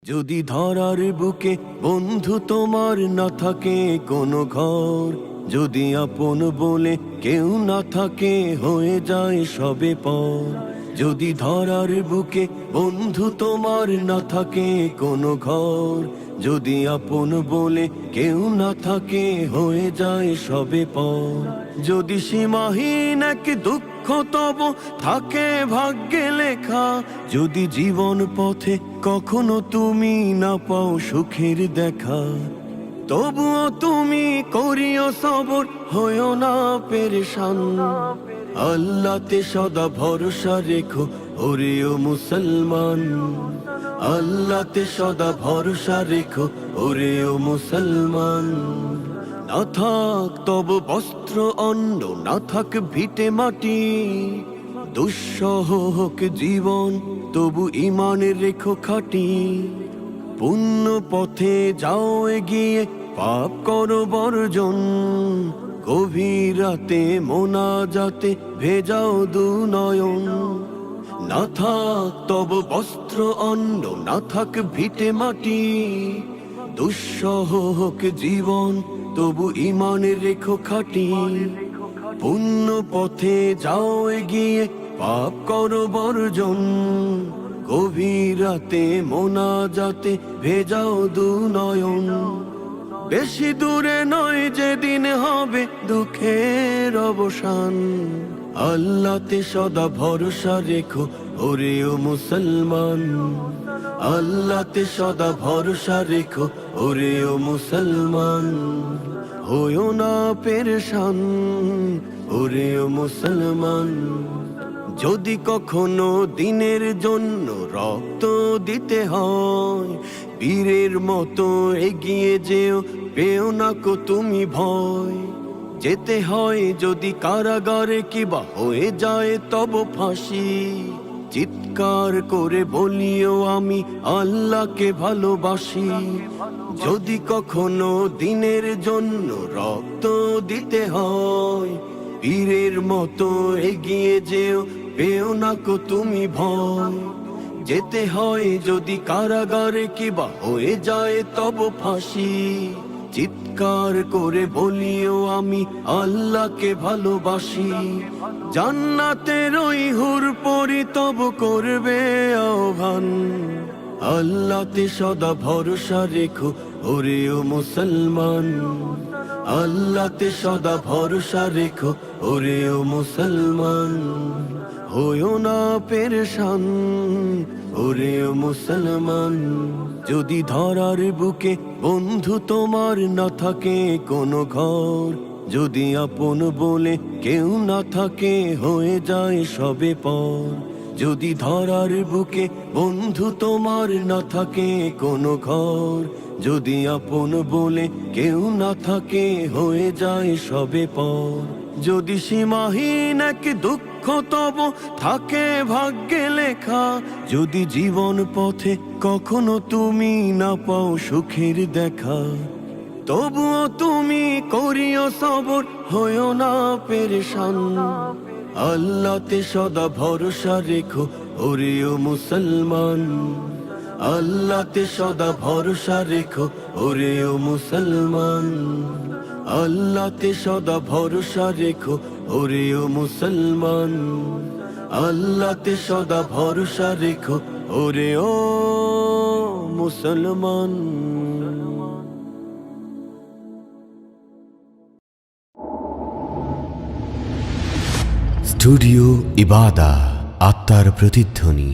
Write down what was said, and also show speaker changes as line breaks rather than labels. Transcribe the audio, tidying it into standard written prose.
যদি ধরার বুকে বন্ধু তোমার না থাকে কোনো ঘর, যদি আপন বলে কেউ না থাকে হয়ে যায় সবে পর। যদি ধরার বুকে বন্ধু তোমার না থাকে কোনো ঘর, যদি আপন বলে কেউ না থাকে হয়ে যায় সবে পর। যদি সীমাহীন এক দুঃখ তব থাকে ভাগ্যে লেখা, যদি জীবন পথে কখনো তুমি না পাও সুখের দেখা, তবুও তুমি করিও সবর, হইও না পেরেশান। আল্লাহতে সদা ভরসা রেখো ওরে ও মুসলমান, আল্লাহতে সদা ভরসা রেখো ওরে ও মুসলমান। না থাক তব বস্ত্র অন্ন, না থাক ভিটে মাটি, দুঃসহ হোক জীবন তবু ইমানের রেখো খাটি। পুণ্য পথে যাও এগিয়ে পাপ করো বর্জন, গভীর রাতে মোনাজাতে ভেজাও দুনয়ন। না থাক তব বস্ত্র অন্ন, না থাক ভিটে মাটি, দুঃসহ হোক জীবন তবু ইমানের রেখো খাটি। পুণ্য পথে যাও এগিয়ে পাপ করো বর্জন, গভীর রাতে মোনাজাতে ভেজাও দুনয়ন। বেশি দূরে নয় যেদিন হবে দুঃখের অবসান, আল্লাহতে সদা ভরসা রেখো ওরে ও মুসলমান, আল্লাহতে সদা ভরসা রেখো ওরে ও মুসলমান। হইও না পেরেশান ওরে ও মুসলমান। যদি কখনো দিনের জন্য রক্ত দিতে হয়, বীরের মতো এগিয়ে যেও, পেও না কো তুমি ভয়। যেতে হয় যদি কারাগারে কিবা হয়ে যায় তব ফাঁসি, চিৎকার করে বলিও আমি আল্লাহকে ভালোবাসি। যদি কখনো দিনের জন্য রক্ত দিতে হয়, বীরের মতো এগিয়ে যেও, পেও না কো তুমি ভয়। যেতে হয় যদি কারাগারে কিবা হয়ে যায় তব ফাঁসি, চিৎকার করে বলিও আমি আল্লাহকে ভালোবাসি। জান্নাতের ওই হুর পরি তব করবে আহ্বান, আল্লাহতে সদা ভরসা রেখো ওরে ও মুসলমান, আল্লাহতে সদা ভরসা রেখো ওরে ও মুসলমান। হইও না পেরেশান ওরে ও মুসলমান। যদি ধরার বুকে বন্ধু তোমার না থাকে কোনো ঘর, যদি আপন বলে কেউ না থাকে হয়ে যায় সবে পর। যদি ধরার বুকে বন্ধু তোমার না থাকে কোনো ঘর, যদি আপন বলে কেউ না থাকে হয়ে যায় সবে পর। যদি সীমাহীন এক দুঃখ তব থাকে ভাগ্যে লেখা, যদি জীবন পথে কখনো তুমি না পাও সুখের দেখা, তবুও তুমি করিও সবর, হইও না পেরেশান। আল্লাহতে সদা ভরসা রেখো ওরে ও মুসলমান, আল্লাহতে সদা ভরসা রেখো ওরে ও মুসলমান, আল্লাহতে সদা ভরসা রেখো ওরে ও মুসলমান, আল্লাহতে সদা ভরসা রেখো ওরে ও মুসলমান।
স্টুডিও ইবাদা, আত্মার প্রতিধ্বনি।